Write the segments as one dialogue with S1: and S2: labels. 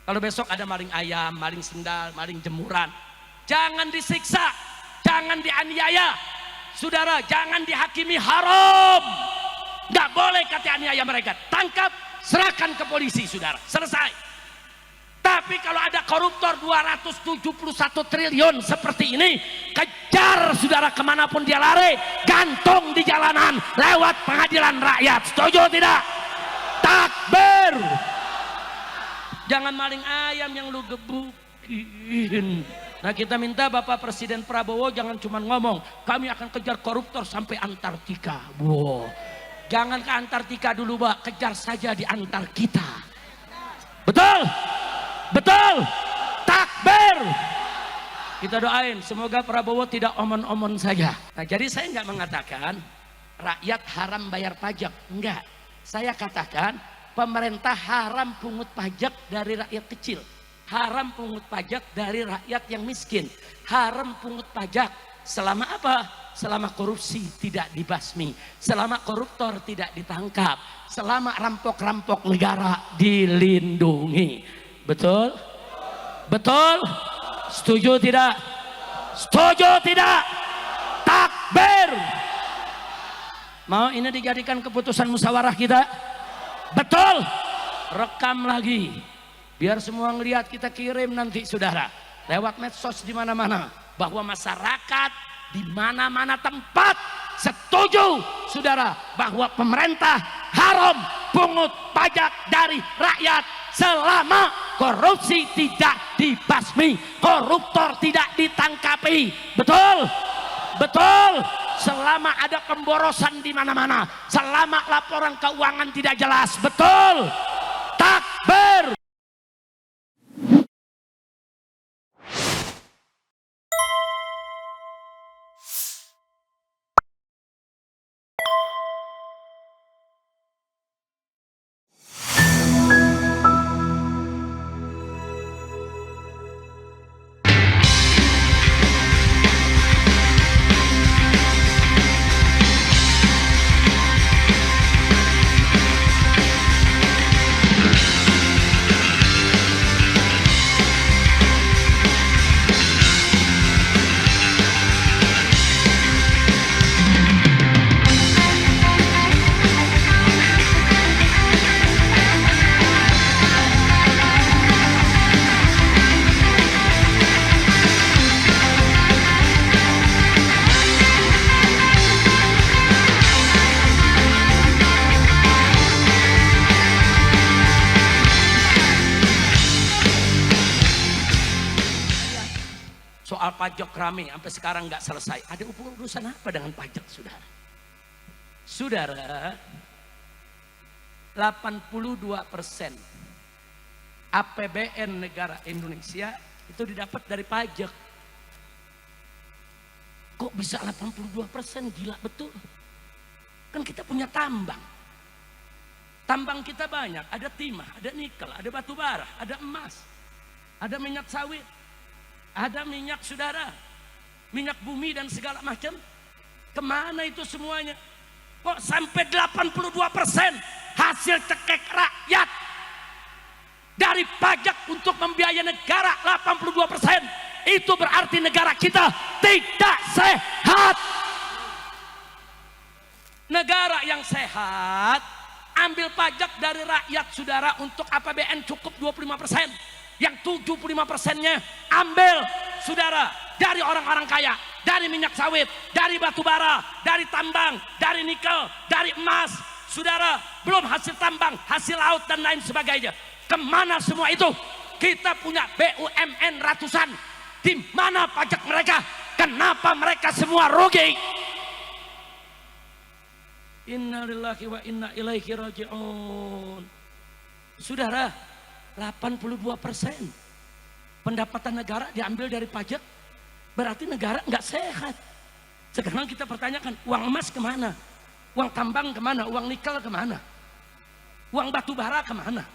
S1: Kalau besok ada maling ayam, maling sendal, maling jemuran, jangan disiksa, jangan dianiaya. Saudara, jangan dihakimi haram. Nggak boleh kata aniaya mereka. Tangkap, serahkan ke polisi, saudara. Selesai. Tapi kalau ada koruptor 271 triliun seperti ini, kejar saudara kemanapun dia lari, gantung di jalanan lewat pengadilan rakyat. Setuju tidak? Takbir. Jangan maling ayam yang lu gebukin. Nah, kita minta Bapak Presiden Prabowo jangan cuma ngomong, kami akan kejar koruptor sampai Antartika. Wow. Jangan ke Antartika dulu, Pak, kejar saja di antar kita. Betul? Betul? Takbir. Kita doain semoga Prabowo tidak omon-omon saja. Nah, jadi saya nggak mengatakan rakyat haram bayar pajak, enggak. Saya katakan pemerintah haram pungut pajak dari rakyat kecil. Haram pungut pajak dari rakyat yang miskin. Haram pungut pajak selama apa? Selama korupsi tidak dibasmi, selama koruptor tidak ditangkap, selama rampok-rampok negara dilindungi. Betul? Betul? Setuju tidak? Setuju tidak? Takbir. Mau ini dijadikan keputusan musyawarah kita? Betul? Rekam lagi. Biar semua ngelihat, kita kirim nanti saudara lewat medsos di mana-mana bahwa masyarakat di mana-mana tempat setuju saudara bahwa pemerintah haram pungut pajak dari rakyat selama korupsi tidak dibasmi, koruptor tidak ditangkapi. Betul? Betul? Selama ada pemborosan di mana-mana, selama laporan keuangan tidak jelas. Betul? Takbir. Soal pajak rame sampai sekarang nggak selesai. Ada urusan apa dengan pajak, saudara? Saudara, 82% APBN negara Indonesia itu didapat dari pajak. Kok bisa 82%? Gila betul. Kan kita punya tambang. Tambang kita banyak, ada timah, ada nikel, ada batu bara, ada emas, ada minyak sawit, ada minyak saudara, minyak bumi dan segala macam. Kemana itu semuanya? Kok sampai 82% hasil cekek rakyat dari pajak untuk membiayai negara 82%? Itu berarti negara kita tidak sehat. Negara yang sehat ambil pajak dari rakyat saudara untuk APBN cukup 25%. Yang 75%-nya ambil saudara dari orang-orang kaya, dari minyak sawit, dari batu bara, dari tambang, dari nikel, dari emas. Saudara, belum hasil tambang, hasil laut dan lain sebagainya. Kemana semua itu? Kita punya BUMN ratusan. Di mana pajak mereka? Kenapa mereka semua rugi? Innalillahi wa inna ilaihi raji'un. Saudara, 82% pendapatan negara diambil dari pajak, berarti negara nggak sehat. Sekarang kita pertanyakan, uang emas kemana? Uang tambang kemana? Uang nikel kemana? Uang batu bara kemana?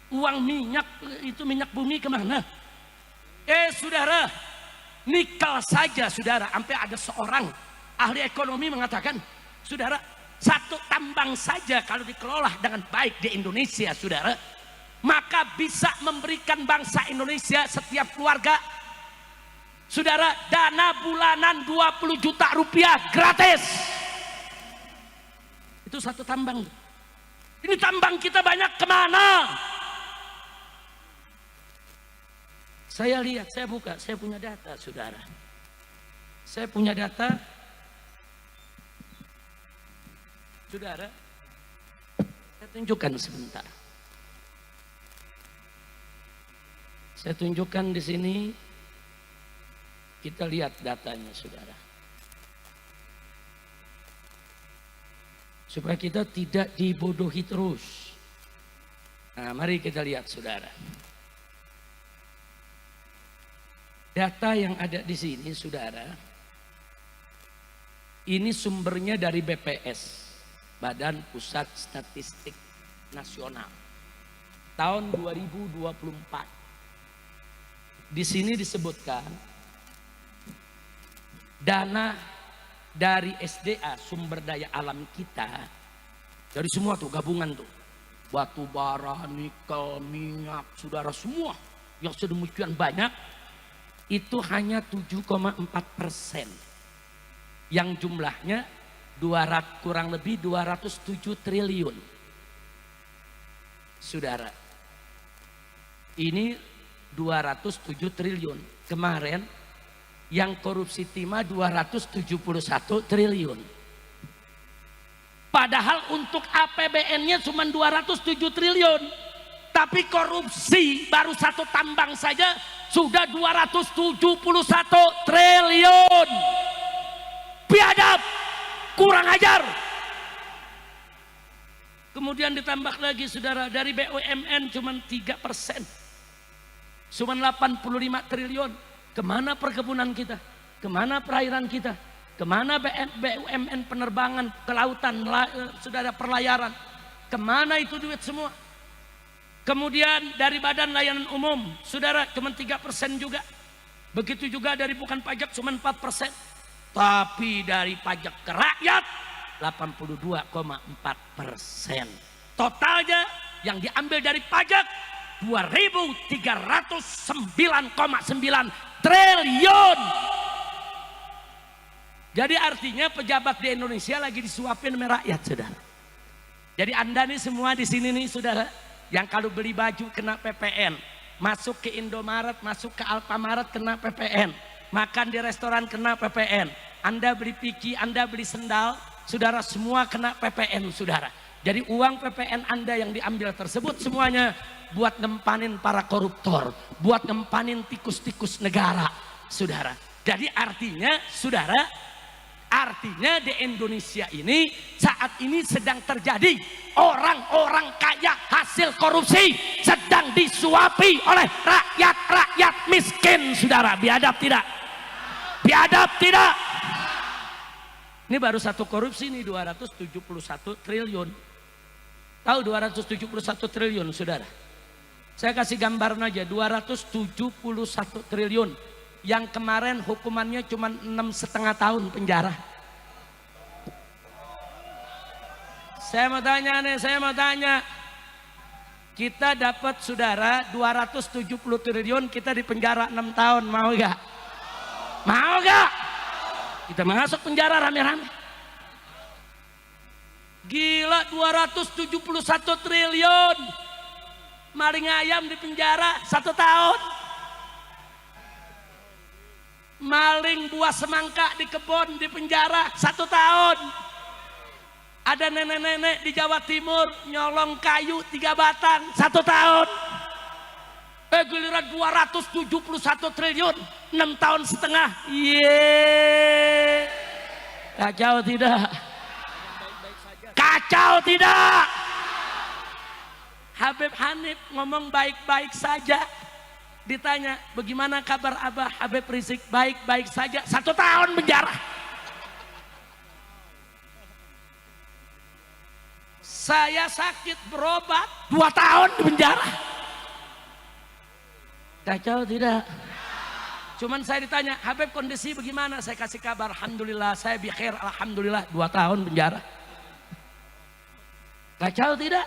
S1: Uang minyak, itu minyak bumi kemana? Saudara, nikel saja saudara, sampai ada seorang ahli ekonomi mengatakan, saudara, satu tambang saja kalau dikelola dengan baik di Indonesia saudara, maka bisa memberikan bangsa Indonesia setiap keluarga, saudara, dana bulanan 20 juta rupiah gratis. Itu satu tambang. Ini tambang kita banyak kemana? Saya lihat, saya buka, saya punya data, saudara. Saya punya data, saudara. Saya tunjukkan sebentar. Saya tunjukkan di sini. Kita lihat datanya, saudara. Supaya kita tidak dibodohi terus. Nah, mari kita lihat, saudara. Data yang ada di sini, saudara. Ini sumbernya dari BPS, Badan Pusat Statistik Nasional. Tahun 2024. Di sini disebutkan dana dari SDA, sumber daya alam kita, dari semua tuh gabungan tuh, batu bara, nikel, minyak, saudara, semua yang sedemikian banyak, itu hanya 7,4%, yang jumlahnya kurang lebih 207 triliun. Saudara, ini 207 triliun. Kemarin yang korupsi timah 271 triliun. Padahal untuk APBN-nya cuma 207 triliun. Tapi korupsi baru satu tambang saja sudah 271 triliun. Biadab, kurang ajar. Kemudian ditambah lagi, saudara, dari BUMN cuma 3%. Cuma 85 triliun. Kemana perkebunan kita? Kemana perairan kita? Kemana BUMN penerbangan, kelautan, saudara, perlayaran? Kemana itu duit semua? Kemudian dari Badan Layanan Umum, saudara, cuma 3% juga. Begitu juga dari bukan pajak cuma 4%. Tapi dari pajak ke rakyat 82,4%. Totalnya yang diambil dari pajak 2.309,9 triliun. Jadi artinya pejabat di Indonesia lagi disuapin sama rakyat, saudara. Jadi Anda nih semua di sini nih, saudara, yang kalau beli baju kena PPN, masuk ke Indomaret, masuk ke Alfamaret kena PPN, makan di restoran kena PPN, Anda beli piki, Anda beli sendal, saudara, semua kena PPN, saudara. Jadi uang PPN Anda yang diambil tersebut semuanya buat ngempanin para koruptor, buat ngempanin tikus-tikus negara, saudara. Jadi artinya, saudara, artinya di Indonesia ini saat ini sedang terjadi orang-orang kaya hasil korupsi sedang disuapi oleh rakyat-rakyat miskin, saudara. Biadab tidak? Biadab tidak? Ini baru satu korupsi nih 271 triliun. Tahu 271 triliun, saudara? Saya kasih gambaran aja, 271 triliun. Yang kemarin hukumannya cuma 6,5 tahun penjara. Saya mau tanya nih, kita dapat, saudara, 270 triliun, kita di penjara 6 tahun, mau gak? Mau gak? Kita masuk penjara rame-rame. Gila, 271 triliun. Maling ayam di penjara 1 tahun. Maling buah semangka di kebun di penjara 1 tahun. Ada nenek-nenek di Jawa Timur nyolong kayu 3 batang 1 tahun. Giliran 271 triliun 6 tahun setengah. Yeay. Kacau tidak? Kacau tidak? Habib Hanif ngomong baik-baik saja. Ditanya, bagaimana kabar Abah Habib Rizik? Baik-baik saja. 1 tahun penjara. Saya sakit berobat 2 tahun di penjara. Kacau tidak? Cuman saya ditanya, Habib kondisi bagaimana? Saya kasih kabar, alhamdulillah saya bikhair, alhamdulillah 2 tahun penjara. Kacau tidak?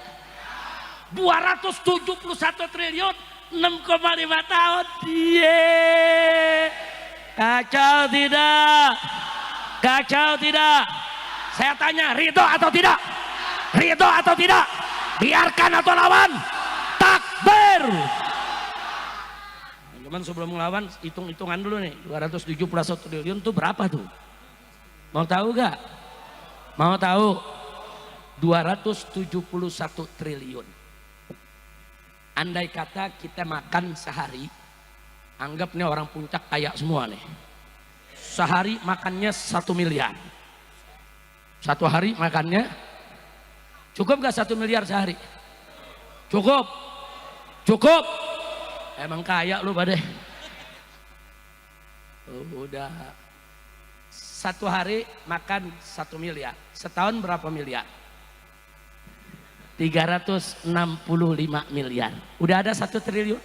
S1: 271 triliun 6,5 tahun. Kacau tidak? Kacau tidak? Saya tanya, ridho atau tidak? Ridho atau tidak? Biarkan atau lawan? Takbir. Cuman sebelum melawan, hitung-hitungan dulu nih. 271 triliun itu berapa tuh? Mau tahu gak? Mau tahu? 271 triliun. Andai kata kita makan sehari, anggap nih orang puncak kaya semua nih. Sehari makannya 1 miliar. Satu hari makannya, cukup gak 1 miliar sehari? Cukup? Cukup? Emang kaya lu pada? Udah. Satu hari makan 1 miliar. Setahun berapa miliar? 365 miliar. Udah ada 1 triliun?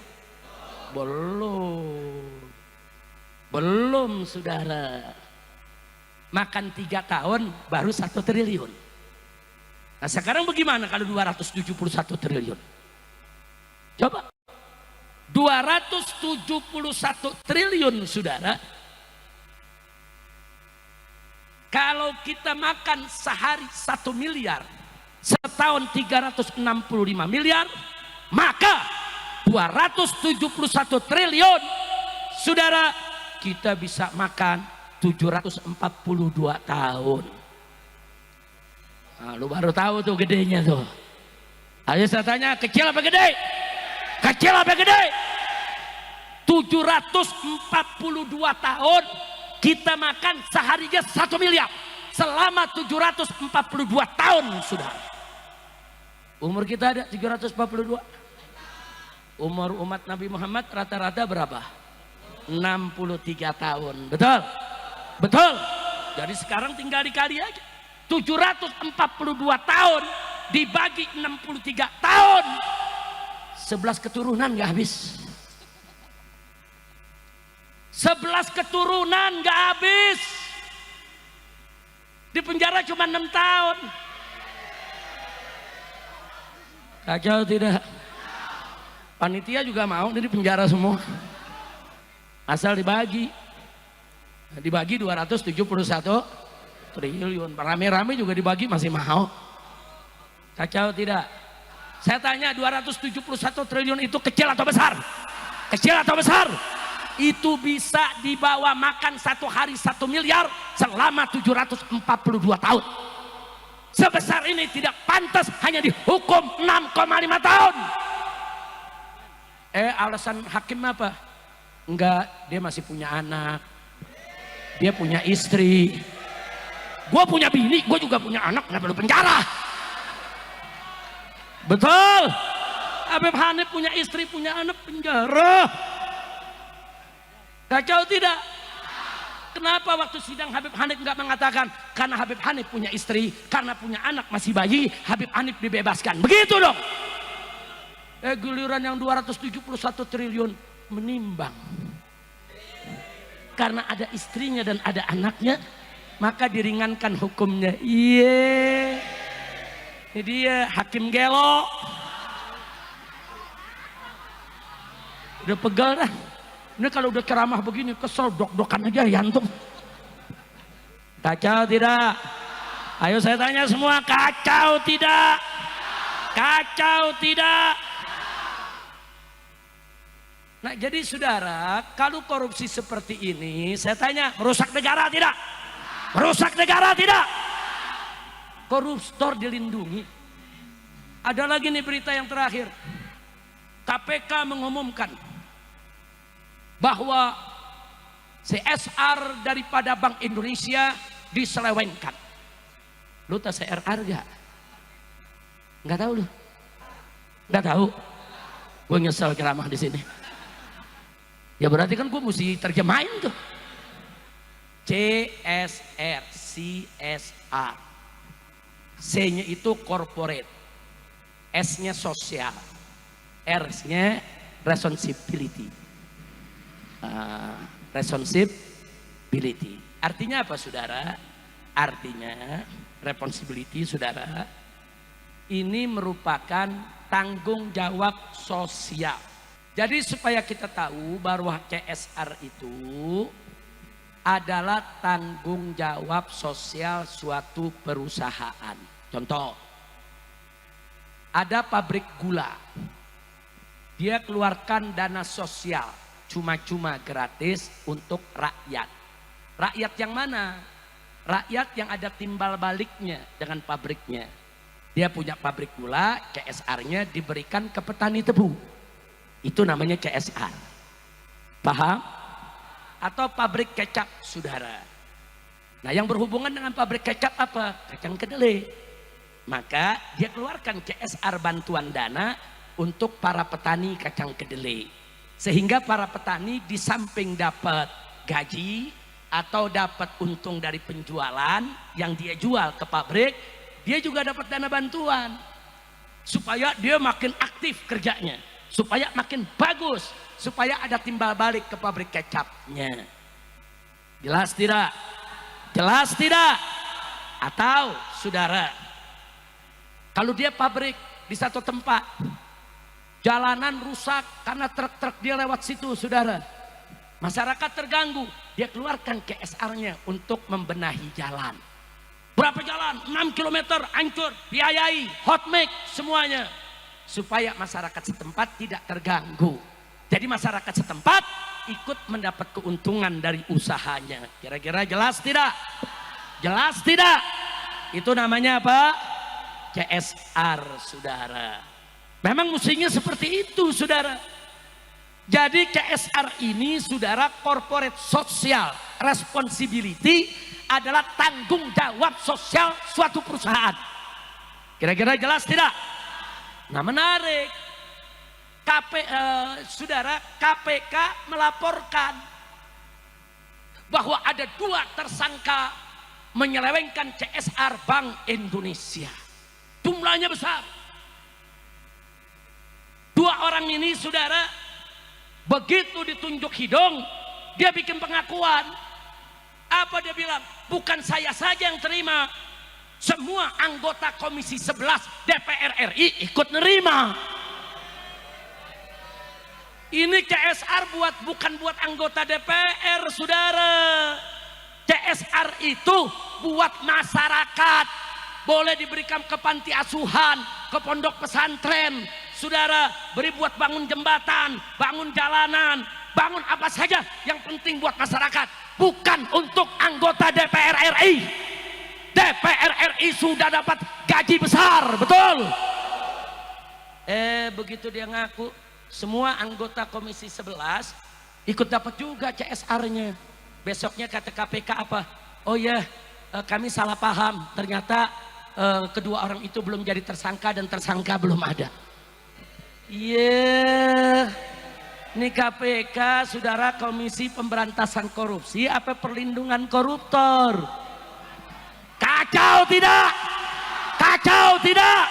S1: Belum saudara. Makan 3 tahun baru 1 triliun. Nah sekarang bagaimana kalau 271 triliun? Coba. 271 triliun saudara. Kalau kita makan sehari 1 miliar, setahun 365 miliar, maka 271 triliun saudara, kita bisa makan 742 tahun. Nah, lu baru tahu tuh gedenya tuh. Ayo saya tanya, kecil apa gede? Kecil apa gede? 742 tahun kita makan seharinya 1 miliar selama 742 tahun sudah. Umur kita ada 742. Umur umat Nabi Muhammad rata-rata berapa? 63 tahun. Betul? Betul. Jadi sekarang tinggal dikali aja. 742 tahun dibagi 63 tahun. 11 keturunan gak habis. 11 keturunan gak habis. Di penjara cuma 6 tahun. Kacau tidak? Panitia juga mau di penjara semua. Asal dibagi. Dibagi 271 triliun. Rame-rame juga dibagi masih mau. Kacau tidak? Saya tanya, 271 triliun itu kecil atau besar? Kecil atau besar? Itu bisa dibawa makan satu hari 1 miliar selama 742 tahun. Sebesar ini tidak pantas hanya dihukum 6,5 tahun. Alasan hakim apa? Enggak, dia masih punya anak, dia punya istri. Gue punya bini, gue juga punya anak, nggak perlu penjara. Betul. Habib Hanif punya istri, punya anak, penjara. Kacau tidak? Kenapa waktu sidang Habib Hanif nggak mengatakan karena Habib Hanif punya istri, karena punya anak masih bayi, Habib Hanif dibebaskan? Begitu dong. Giliran yang 271 triliun menimbang. Karena ada istrinya dan ada anaknya, maka diringankan hukumnya. Iya. Ini dia hakim gelo. Udah pegal dah. Ini kalau udah ceramah begini kesel, dok-dokan aja yantum. Kacau tidak? Ayo saya tanya semua, kacau tidak? Kacau tidak? Nah jadi saudara, kalau korupsi seperti ini, saya tanya, merusak negara tidak? Merusak negara tidak? Koruptor dilindungi. Ada lagi nih berita yang terakhir. KPK mengumumkan bahwa CSR daripada Bank Indonesia diselewengkan. Lu tahu CSR gak? Nggak tahu lu? Nggak tahu? Gue nyesel ceramah di sini. Ya berarti kan gue mesti terjemahin tuh. CSR, CSR. C-nya itu corporate, S-nya sosial, R-nya responsibility. Responsibility. Artinya apa saudara? Artinya responsibility saudara, ini merupakan tanggung jawab sosial. Jadi supaya kita tahu bahwa CSR itu adalah tanggung jawab sosial suatu perusahaan. Contoh, ada pabrik gula, dia keluarkan dana sosial cuma-cuma gratis untuk rakyat. Rakyat yang mana? Rakyat yang ada timbal baliknya dengan pabriknya. Dia punya pabrik gula, CSR-nya diberikan ke petani tebu. Itu namanya CSR. Paham? Atau pabrik kecap, saudara. Nah, yang berhubungan dengan pabrik kecap apa? Kacang kedelai. Maka dia keluarkan CSR bantuan dana untuk para petani kacang kedelai. Sehingga para petani di samping dapat gaji atau dapat untung dari penjualan yang dia jual ke pabrik, dia juga dapat dana bantuan supaya dia makin aktif kerjanya, supaya makin bagus, supaya ada timbal balik ke pabrik kecapnya. Jelas tidak? Jelas tidak? Atau saudara, kalau dia pabrik di satu tempat, jalanan rusak karena truk-truk dia lewat situ, saudara, masyarakat terganggu, dia keluarkan CSR-nya untuk membenahi jalan. Berapa jalan? 6 km hancur, biayai, hot mix semuanya. Supaya masyarakat setempat tidak terganggu. Jadi masyarakat setempat ikut mendapat keuntungan dari usahanya. Kira-kira jelas tidak? Jelas tidak? Itu namanya apa? CSR, saudara. Memang mestinya seperti itu, saudara. Jadi CSR ini, saudara, corporate social responsibility adalah tanggung jawab sosial suatu perusahaan. Kira-kira jelas tidak? Nah, menarik. Saudara, KPK melaporkan bahwa ada 2 tersangka menyelewengkan CSR Bank Indonesia. Jumlahnya besar. 2 orang ini, saudara, begitu ditunjuk hidung, dia bikin pengakuan. Apa dia bilang? Bukan saya saja yang terima, semua anggota Komisi 11 DPR RI ikut nerima. Ini CSR bukan buat anggota DPR, saudara. CSR itu buat masyarakat. Boleh diberikan ke panti asuhan, ke pondok pesantren, saudara, beri buat bangun jembatan, bangun jalanan, bangun apa saja yang penting buat masyarakat, bukan untuk anggota DPR RI. DPR RI sudah dapat gaji besar, betul? Begitu dia ngaku, semua anggota Komisi 11 ikut dapat juga CSR-nya. Besoknya kata KPK apa? Oh ya, kami salah paham, ternyata kedua orang itu belum jadi tersangka dan tersangka belum ada. Iya, ini KPK, saudara, Komisi Pemberantasan Korupsi apa perlindungan koruptor? Kacau tidak? Kacau tidak?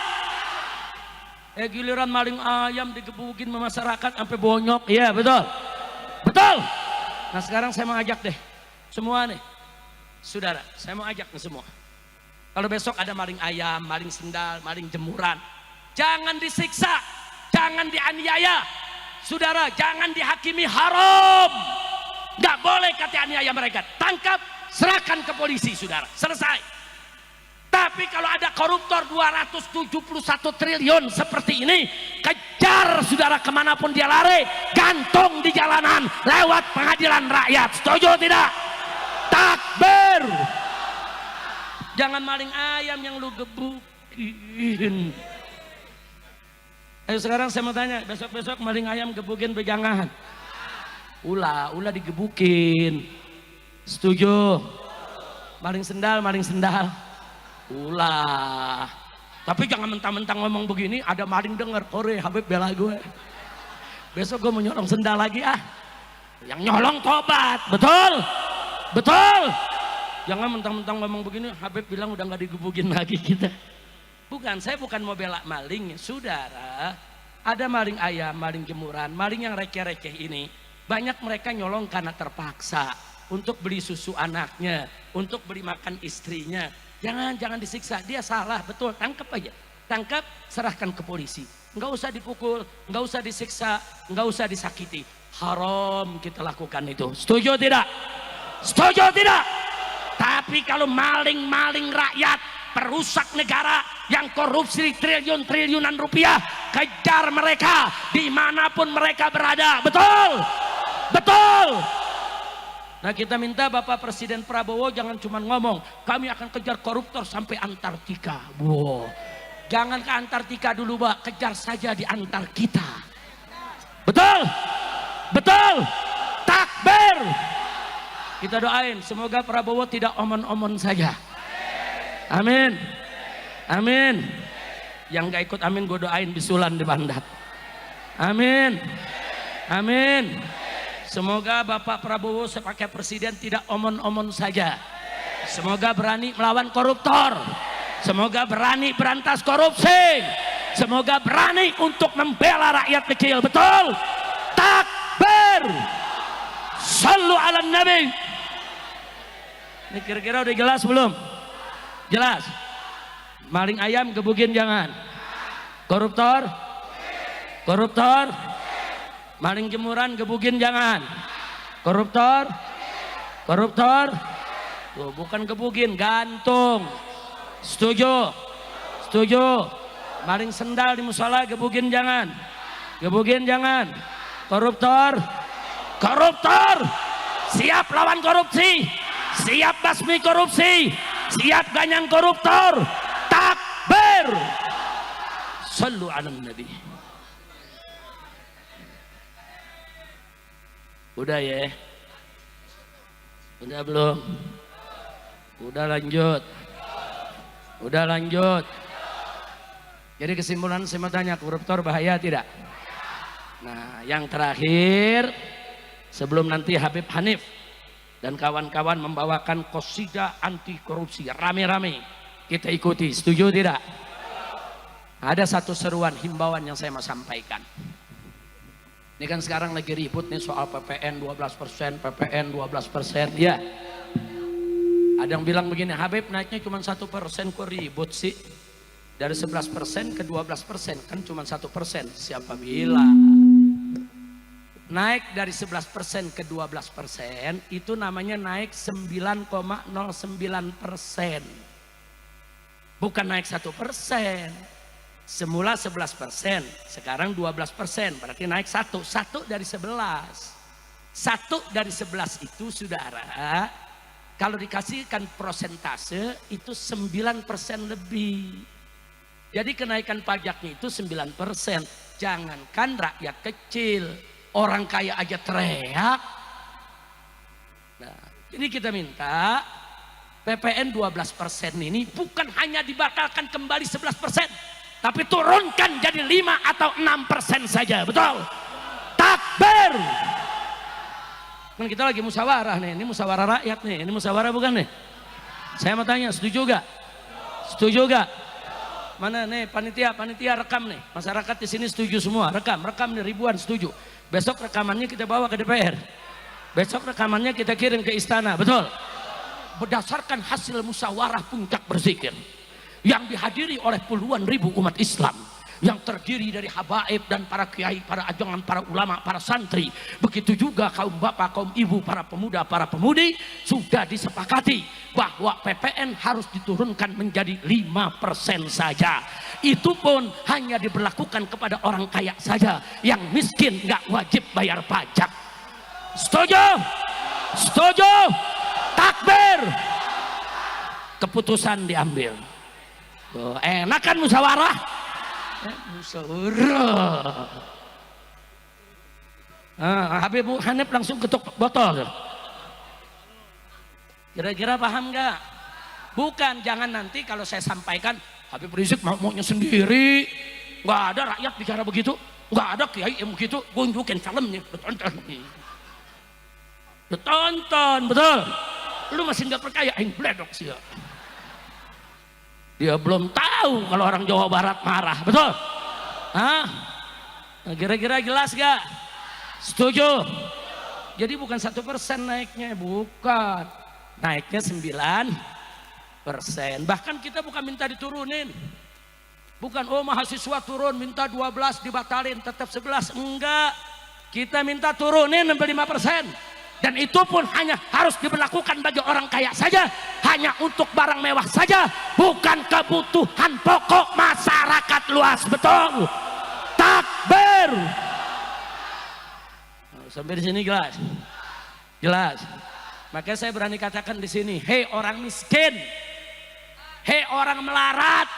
S1: Giliran maling ayam digebukin sama masyarakat sampai bonyok. Iya, betul. Betul. Nah, sekarang saya mau ajak deh semua nih, saudara, saya mau ajak nih semua. Kalau besok ada maling ayam, maling sendal, maling jemuran, jangan disiksa, jangan dianiaya, saudara, jangan dihakimi haram. Gak boleh kata aniaya mereka, tangkap, serahkan ke polisi, saudara, selesai. Tapi kalau ada koruptor 271 triliun seperti ini, kejar, saudara, kemanapun dia lari, gantung di jalanan lewat pengadilan rakyat. Setuju tidak? Takbir. Jangan maling ayam yang lu gebukin. Ayo sekarang saya mau tanya, besok-besok maling ayam gebukin pegangan. Ulah digebukin. Setuju? Maling sendal. Ulah. Tapi jangan mentang-mentang ngomong begini, ada maling denger, ore Habib bela gue. Besok gue mau nyolong sendal lagi ah. Yang nyolong tobat, betul? Betul? Jangan mentang-mentang ngomong begini, Habib bilang udah gak digebukin lagi kita. Bukan, saya bukan mau bela maling, saudara. Ada maling ayam, maling jemuran, maling yang receh-receh ini. Banyak mereka nyolong karena terpaksa. Untuk beli susu anaknya, untuk beli makan istrinya. Jangan disiksa, dia salah, betul, tangkap aja. Tangkap, serahkan ke polisi. nggak usah dipukul, nggak usah disiksa, nggak usah disakiti. Haram kita lakukan itu. Setuju tidak? Setuju tidak? Tapi kalau maling-maling rakyat, perusak negara yang korupsi triliun-triliunan rupiah, kejar mereka dimanapun mereka berada. Betul? Betul? Nah, kita minta Bapak Presiden Prabowo jangan cuma ngomong, kami akan kejar koruptor sampai Antartika. Wow. Jangan ke Antartika dulu, Pak, kejar saja di antar kita. Betul? Betul? Takbir. Kita doain semoga Prabowo tidak omon-omon saja. Amin. Amin. Yang gak ikut amin gue doain bisulan di Bandat. Amin. Amin. Semoga Bapak Prabowo sebagai presiden tidak omon-omon saja. Semoga berani melawan koruptor. Semoga berani berantas korupsi. Semoga berani untuk membela rakyat kecil. Betul? Takbir. Sallu ala Nabi. Ini kira-kira udah jelas belum? Jelas? Maling ayam gebugin jangan. Koruptor? Koruptor? Maling jemuran gebugin jangan. Koruptor? Koruptor? Tuh, bukan gebugin, gantung. Setuju? Setuju? Maling sendal di musola gebugin jangan. Gebugin jangan. Koruptor? Koruptor? Siap lawan korupsi. Siap basmi korupsi. Siap ganyang koruptor. Takbir. Sallu ala Nabi. Udah ya? Udah belum? Udah lanjut. Udah lanjut. Jadi kesimpulan saya mau tanya, koruptor bahaya tidak? Nah, yang terakhir sebelum nanti Habib Hanif dan kawan-kawan membawakan qasidah anti korupsi rame-rame, kita ikuti. Setuju tidak? Ada satu seruan himbauan yang saya mau sampaikan. Ini kan sekarang lagi ribut nih soal PPN 12%, PPN 12%. Ya. Ada yang bilang begini, Habib naiknya cuma 1%, kok ribut sih? Dari 11% ke 12% kan cuma 1%. Siapa bilang? Naik dari 11% ke 12% itu namanya naik 9,09%. Bukan naik 1%. Semula 11%, sekarang 12%, berarti naik 1 dari 11. 1 dari 11 itu, saudara, kalau dikasihkan prosentase itu 9% lebih. Jadi kenaikan pajaknya itu 9%. Jangankan rakyat kecil, orang kaya aja teriak. Nah, ini kita minta PPN 12% ini bukan hanya dibatalkan kembali 11%, tapi turunkan jadi 5 atau 6% saja. Betul? Takbir. Kan kita lagi musyawarah nih, ini musyawarah rakyat nih, ini musyawarah bukan nih? Saya mau tanya, setuju gak? Setuju gak? Mana nih panitia rekam nih, masyarakat di sini setuju semua, rekam nih ribuan setuju. Besok rekamannya kita bawa ke DPR, besok rekamannya kita kirim ke istana, betul? Berdasarkan hasil musyawarah puncak berzikir yang dihadiri oleh puluhan ribu umat Islam, yang terdiri dari habaib dan para kiai, para ajongan, para ulama, para santri, begitu juga kaum bapak, kaum ibu, para pemuda, para pemudi, sudah disepakati bahwa PPN harus diturunkan menjadi 5% saja. Itu pun hanya diberlakukan kepada orang kaya saja, yang miskin nggak wajib bayar pajak. Setuju? Setuju? Takbir. Keputusan diambil. Oh, enak kan musyawarah? Musyawarah. Habib Hanif langsung ketuk botol. Kira-kira paham nggak? Bukan, jangan nanti kalau saya sampaikan Habib Rizik maunya sendiri. Nggak ada rakyat bicara begitu, nggak ada kiai yang begitu. Tunjukin filmnya, ditonton, betul. Lu masih nggak percaya? Aing bledok sih. Dia belum tahu kalau orang Jawa Barat marah, betul? Hah? Nah, kira-kira jelas gak? Setuju? Jadi bukan 1% naiknya, bukan. Naiknya 9%. Bahkan kita bukan minta diturunin. Bukan oh mahasiswa turun minta 12 dibatalin tetap 11, enggak. Kita minta turunin 5%. Dan itu pun hanya harus diberlakukan bagi orang kaya saja, hanya untuk barang mewah saja, bukan kebutuhan pokok masyarakat luas. Betul? Takbir. Sampai di sini jelas? Jelas. Makanya saya berani katakan di sini, hei orang miskin, hei orang melarat,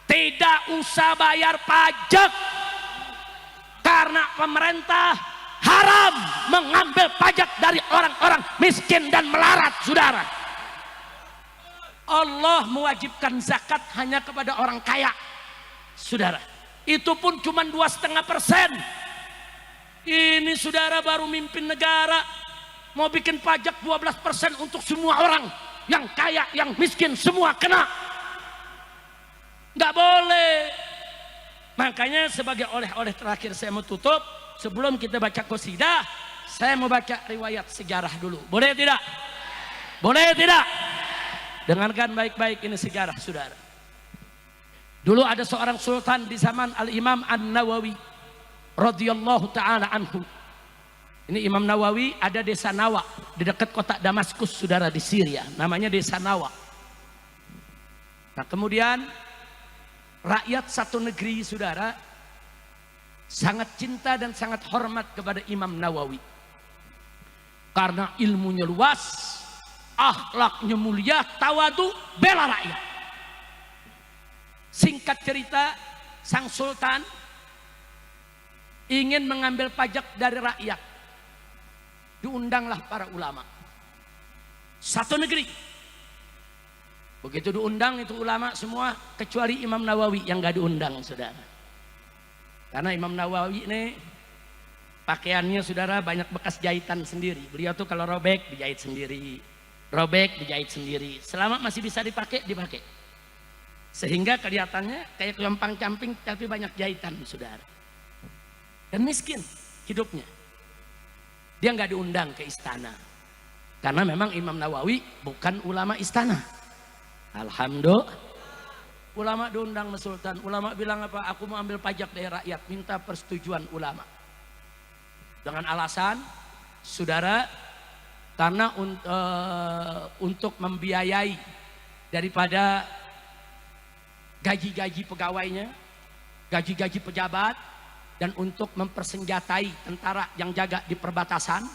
S1: tidak usah bayar pajak karena pemerintah haram mengambil pajak dari orang-orang miskin dan melarat, saudara. Allah mewajibkan zakat hanya kepada orang kaya, saudara. Itu pun cuma 2,5%. Ini saudara baru mimpin negara mau bikin pajak 12% untuk semua orang, yang kaya, yang miskin, semua kena. Nggak boleh. Makanya sebagai oleh-oleh terakhir saya mau tutup, sebelum kita baca qasidah, saya mau baca riwayat sejarah dulu. Boleh tidak? Boleh tidak? Dengarkan baik-baik, ini sejarah saudara. Dulu ada seorang sultan di zaman Al-Imam An-Nawawi radhiyallahu ta'ala anhu. Ini Imam Nawawi ada desa Nawa di dekat kota Damaskus saudara, di Syria. Namanya desa Nawa. Nah kemudian rakyat satu negeri saudara sangat cinta dan sangat hormat kepada Imam Nawawi karena ilmunya luas, akhlaknya mulia, tawadu, bela rakyat. Singkat cerita, sang sultan ingin mengambil pajak dari rakyat. Diundanglah para ulama satu negeri. Begitu diundang itu ulama semua kecuali Imam Nawawi yang gak diundang saudara. Karena Imam Nawawi ini pakaiannya saudara banyak bekas jahitan sendiri. Beliau tuh kalau robek dijahit sendiri, robek dijahit sendiri. Selama masih bisa dipakai, dipakai. Sehingga kelihatannya kayak kelompang camping tapi banyak jahitan saudara. Dan miskin hidupnya. Dia nggak diundang ke istana. Karena memang Imam Nawawi bukan ulama istana. Alhamdulillah. Ulama diundang ke sultan. Ulama bilang apa? Aku mau ambil pajak dari rakyat. Minta persetujuan ulama. Dengan alasan, saudara, karena untuk membiayai daripada gaji-gaji pegawainya, gaji-gaji pejabat, dan untuk mempersenjatai tentara yang jaga di perbatasan,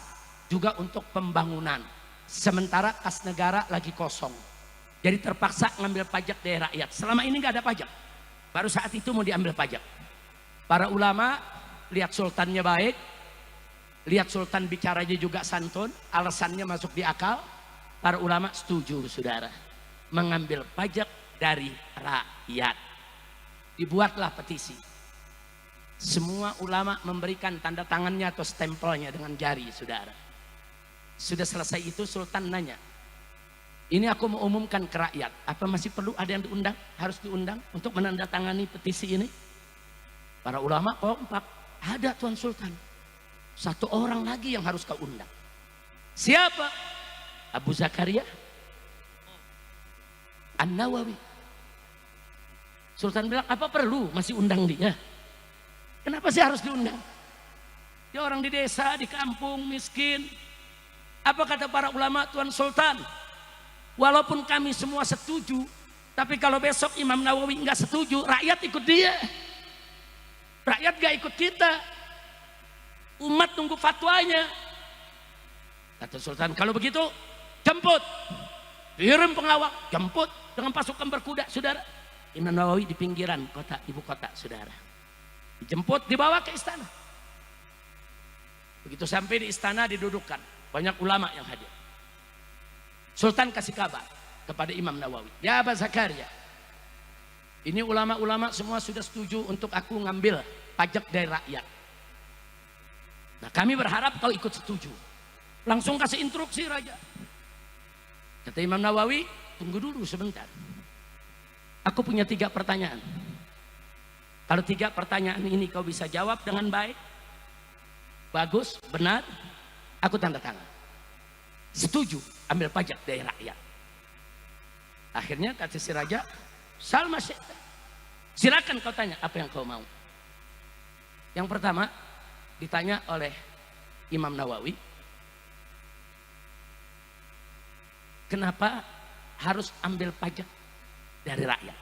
S1: juga untuk pembangunan. Sementara kas negara lagi kosong. Jadi terpaksa ngambil pajak dari rakyat. Selama ini nggak ada pajak. Baru saat itu mau diambil pajak. Para ulama lihat sultannya baik, lihat sultan bicaranya juga santun, alasannya masuk di akal. Para ulama setuju saudara, mengambil pajak dari rakyat. Dibuatlah petisi. Semua ulama memberikan tanda tangannya atau stempelnya dengan jari saudara. Sudah selesai itu sultan nanya, ini aku mau umumkan ke rakyat, apa masih perlu ada yang diundang? Harus diundang untuk menandatangani petisi ini? Para ulama kompak, ada Tuan Sultan, satu orang lagi yang harus kau undang. Siapa? Abu Zakaria An-Nawawi. Sultan bilang, apa perlu masih undang dia? Kenapa sih harus diundang? Dia orang di desa, di kampung, miskin. Apa kata para ulama, Tuan Sultan? Walaupun kami semua setuju, tapi kalau besok Imam Nawawi nggak setuju, rakyat ikut dia. Rakyat gak ikut kita. Umat tunggu fatwanya. Kata Sultan, kalau begitu jemput. Kirim pengawal, jemput dengan pasukan berkuda, saudara. Imam Nawawi di pinggiran kota, ibu kota, saudara. Dijemput, dibawa ke istana. Begitu sampai di istana didudukkan, banyak ulama yang hadir. Sultan kasih kabar kepada Imam Nawawi, ya Abu Zakaria, ini ulama-ulama semua sudah setuju untuk aku ngambil pajak dari rakyat. Nah kami berharap kau ikut setuju. Langsung kasih instruksi raja. Kata Imam Nawawi, tunggu dulu sebentar. Aku punya 3 pertanyaan. Kalau 3 pertanyaan ini kau bisa jawab dengan baik, bagus, benar, aku tanda tangan. Setuju ambil pajak dari rakyat. Akhirnya kata si raja, Salma Syekh, Silakan kau tanya apa yang kau mau. Yang pertama ditanya oleh Imam Nawawi, kenapa harus ambil pajak dari rakyat?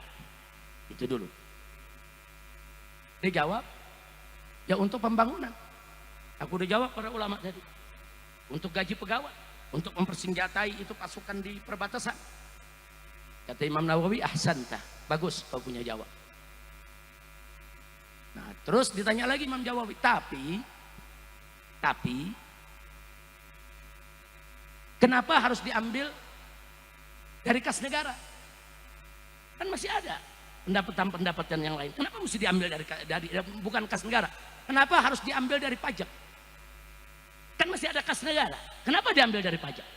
S1: Itu dulu. Dia jawab, ya untuk pembangunan. Aku udah jawab pada ulama tadi. Untuk gaji pegawai, untuk mempersenjatai itu pasukan di perbatasan. Kata Imam Nawawi, ahsantah, bagus kau punya jawab. Nah, terus ditanya lagi Imam Nawawi, tapi kenapa harus diambil dari kas negara? Kan masih ada pendapatan yang lain. Kenapa mesti diambil dari bukan kas negara? Kenapa harus diambil dari pajak? Kan masih ada kas negara. Kenapa diambil dari pajak?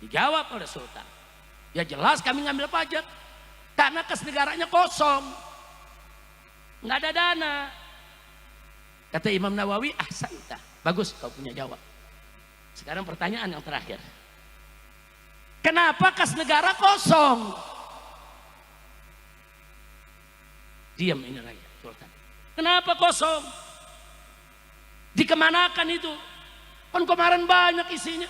S1: Dijawab oleh Sultan, ya jelas kami ngambil pajak karena kas negaranya kosong, nggak ada dana. Kata Imam Nawawi, ahsantah, bagus kau punya jawab. Sekarang pertanyaan yang terakhir, kenapa kas negara kosong? Diam ini rakyat Sultan. Kenapa kosong? Dikemanakan itu? Kan kemarin banyak isinya.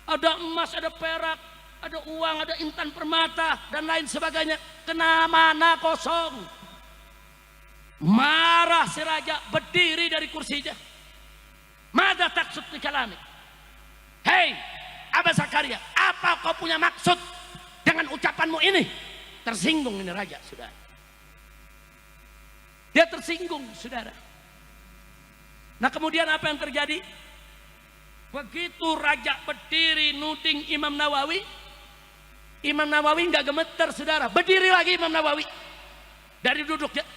S1: Ada emas, ada perak, ada uang, ada intan permata dan lain sebagainya. Kemana kosong? Marah si raja, berdiri dari kursinya. Mada taksud di kalamik? Hei Aba Zakaria, apa kau punya maksud dengan ucapanmu ini? Tersinggung ini raja, saudara. Dia tersinggung, saudara. Nah kemudian apa yang terjadi? Begitu raja berdiri nuding Imam Nawawi, Imam Nawawi nggak gemeter, saudara. Berdiri lagi Imam Nawawi dari duduknya.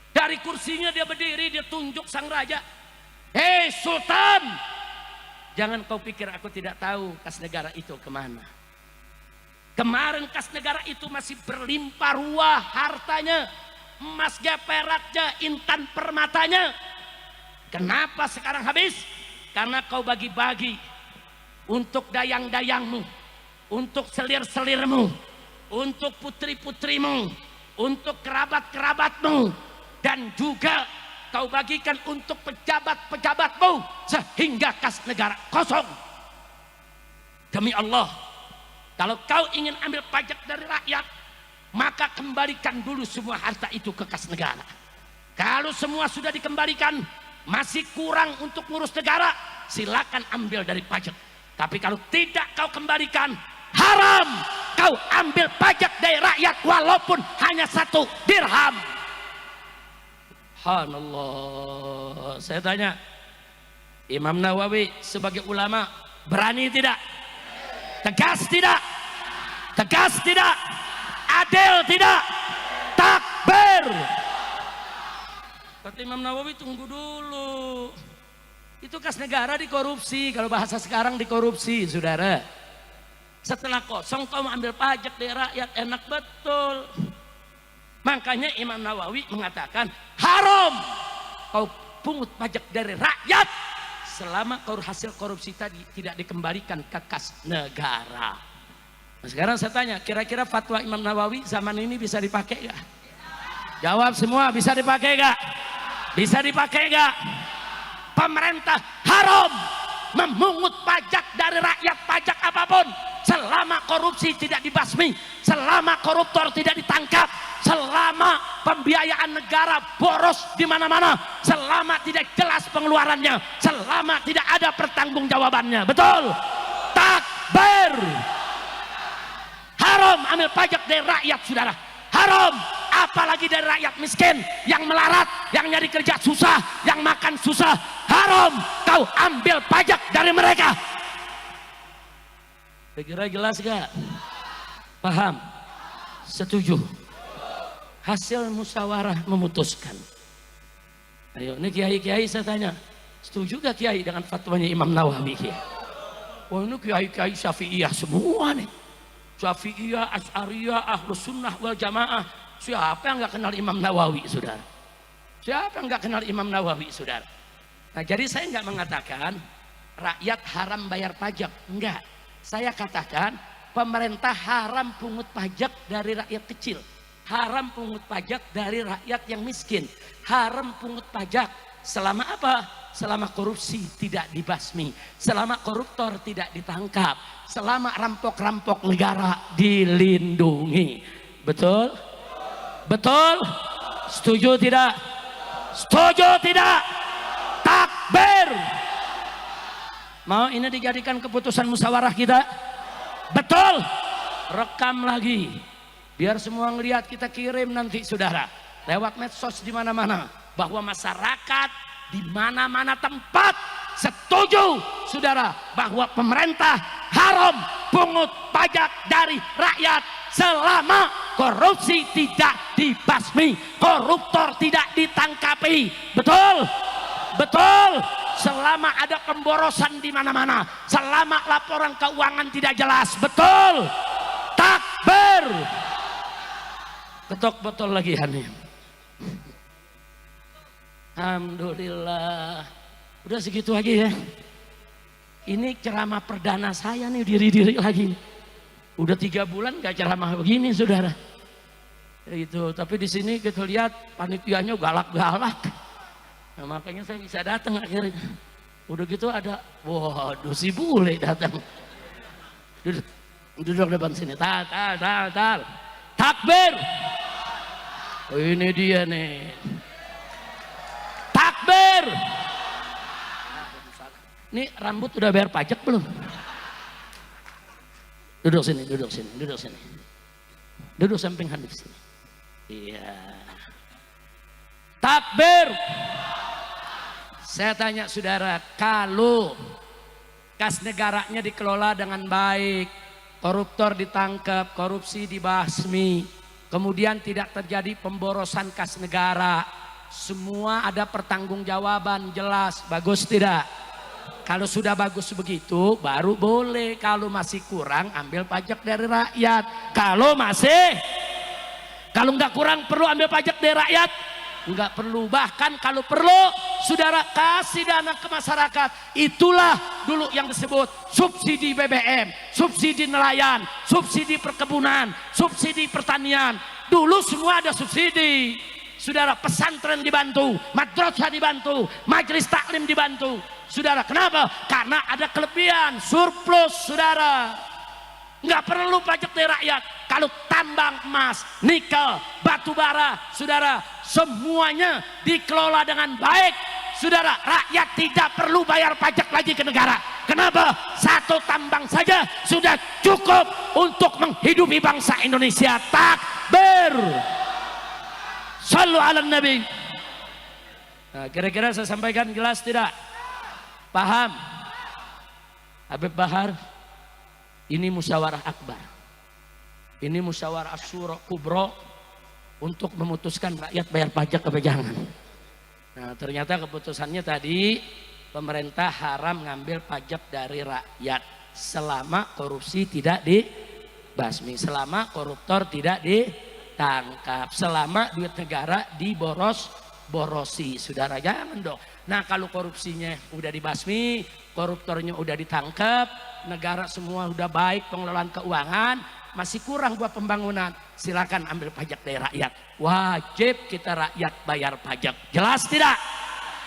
S1: Dari kursinya dia berdiri, dia tunjuk sang raja. Hei Sultan, jangan kau pikir aku tidak tahu kas negara itu kemana. Kemarin kas negara itu masih berlimpah ruah hartanya, emasnya, peraknya, intan permatanya. Kenapa sekarang habis? Karena kau bagi-bagi untuk dayang-dayangmu, untuk selir-selirmu, untuk putri-putrimu, untuk kerabat-kerabatmu, dan juga kau bagikan untuk pejabat-pejabatmu, sehingga kas negara kosong. Demi Allah, kalau kau ingin ambil pajak dari rakyat, maka kembalikan dulu semua harta itu ke kas negara. Kalau semua sudah dikembalikan, masih kurang untuk ngurus negara, silakan ambil dari pajak. Tapi kalau tidak kau kembalikan, haram kau ambil pajak dari rakyat walaupun hanya 1 dirham. Subhanallah. Saya tanya, Imam Nawawi sebagai ulama berani tidak? Tegas tidak? Tegas tidak? Adil tidak? Takbir. Kata Imam Nawawi, tunggu dulu. Itu kas negara dikorupsi, kalau bahasa sekarang dikorupsi, saudara. Setelah kosong kau mau ambil pajak dari rakyat, enak betul. Makanya Imam Nawawi mengatakan haram kau pungut pajak dari rakyat selama hasil korupsi tadi tidak dikembalikan ke kas negara. Nah, sekarang saya tanya, kira-kira fatwa Imam Nawawi zaman ini bisa dipakai gak? Jawab semua, bisa dipakai gak? Bisa dipakai gak? Pemerintah haram memungut pajak dari rakyat, pajak apapun, selama korupsi tidak dibasmi, selama koruptor tidak ditangkap, selama pembiayaan negara boros di mana-mana, selama tidak jelas pengeluarannya, selama tidak ada pertanggungjawabannya. Betul? Takbir. Haram ambil pajak dari rakyat, saudara. Haram, apalagi dari rakyat miskin yang melarat, yang nyari kerja susah, yang makan susah. Haram kau ambil pajak dari mereka. Kira-kira jelas gak? Paham? Setuju? Hasil musyawarah memutuskan. Ayo, ini kiai-kiai saya tanya, setuju gak kiai dengan fatwanya Imam Nawawi? Oh, ini kiai-kiai Syafi'iyah semua nih. Syafi'iyah, Asy'ariyah, Ahlus Sunnah wal Jamaah. Siapa yang gak kenal Imam Nawawi, saudara? Siapa yang gak kenal Imam Nawawi, saudara? Nah, jadi saya nggak mengatakan rakyat haram bayar pajak, enggak. Saya katakan pemerintah haram pungut pajak dari rakyat kecil, Haram pungut pajak dari rakyat yang miskin. Haram pungut pajak selama apa? Selama korupsi tidak dibasmi, selama koruptor tidak ditangkap, selama rampok-rampok negara dilindungi. Betul? Betul? Setuju tidak? Setuju tidak? Takbir. Mau ini dijadikan keputusan musyawarah kita? Betul? Rekam lagi. Biar semua ngelihat, kita kirim nanti saudara. Lewat medsos di mana-mana. Bahwa masyarakat di mana-mana tempat setuju saudara bahwa pemerintah haram pungut pajak dari rakyat selama korupsi tidak dibasmi, koruptor tidak ditangkapi. Betul? Betul? Selama ada pemborosan di mana-mana, selama laporan keuangan tidak jelas. Betul? Takbir. Ketok botol lagi Hani. Alhamdulillah. Udah segitu aja ya. Ini ceramah perdana saya nih, diri-diri lagi. Udah 3 bulan gak ceramah begini saudara. Itu, tapi di sini kita lihat panitianya galak-galak. Nah, makanya saya bisa datang akhirnya. Udah gitu ada, waduh si bule datang. Duduk depan sini. Tal. Takbir. Oh, ini dia nih. Takbir. Ini rambut udah bayar pajak belum? Duduk sini. Duduk samping Hanif sini. Iya. Takbir. Saya tanya saudara, kalau kas negaranya dikelola dengan baik, koruptor ditangkap, korupsi dibasmi, kemudian tidak terjadi pemborosan kas negara, semua ada pertanggungjawaban jelas, bagus tidak? Kalau sudah bagus begitu baru boleh, kalau masih kurang ambil pajak dari rakyat. Kalau nggak kurang perlu ambil pajak dari rakyat? Nggak perlu, bahkan kalau perlu saudara kasih dana ke masyarakat. Itulah dulu yang disebut subsidi BBM, subsidi nelayan, subsidi perkebunan, subsidi pertanian. Dulu semua ada subsidi. Saudara, pesantren dibantu, madrasah dibantu, majelis taklim dibantu. Saudara, kenapa? Karena ada kelebihan, surplus saudara. Nggak perlu pajak dari rakyat. Kalau tambang emas, nikel, batu bara, saudara, semuanya dikelola dengan baik. Saudara, rakyat tidak perlu bayar pajak lagi ke negara. Kenapa? Satu tambang saja sudah cukup untuk menghidupi bangsa Indonesia. Takbir. Shallu ala Nabi. Nah, kira-kira saya sampaikan jelas tidak? Paham? Habib Bahar, ini musyawarah akbar. Ini musyawarah asyura kubro untuk memutuskan rakyat bayar pajak apa jangan. Nah, ternyata keputusannya tadi pemerintah haram ngambil pajak dari rakyat selama korupsi tidak dibasmi, selama koruptor tidak ditangkap, selama duit negara diboros-borosi. Saudara, jangan dong. Nah, kalau korupsinya udah dibasmi, koruptornya udah ditangkap, negara semua udah baik pengelolaan keuangan, masih kurang buat pembangunan, silakan ambil pajak dari rakyat. Wajib kita rakyat bayar pajak. Jelas tidak?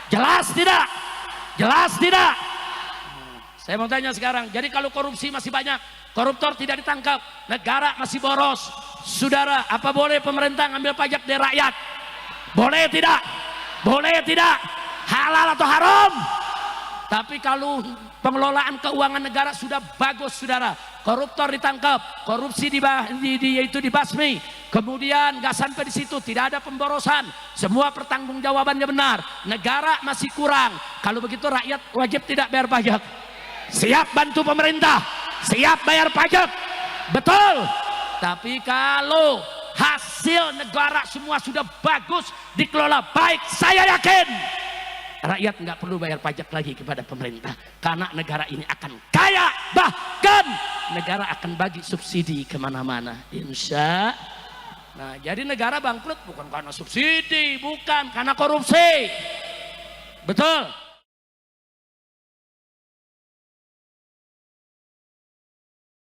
S1: Jelas tidak? Jelas tidak? Saya mau tanya sekarang, jadi kalau korupsi masih banyak, koruptor tidak ditangkap, negara masih boros, saudara, apa boleh pemerintah ngambil pajak dari rakyat? Boleh tidak? Boleh tidak? Halal atau haram? Tapi kalau pengelolaan keuangan negara sudah bagus saudara, koruptor ditangkap, korupsi itu dibasmi, kemudian nggak sampai di situ, tidak ada pemborosan, semua pertanggungjawabannya benar, negara masih kurang. Kalau begitu rakyat wajib tidak bayar pajak. Siap bantu pemerintah, siap bayar pajak, betul. Tapi kalau hasil negara semua sudah bagus, dikelola baik, saya yakin rakyat nggak perlu bayar pajak lagi kepada pemerintah, karena negara ini akan kaya, bahkan negara akan bagi subsidi kemana-mana, insya. Nah, jadi negara bangkrut bukan karena subsidi, bukan karena korupsi, betul.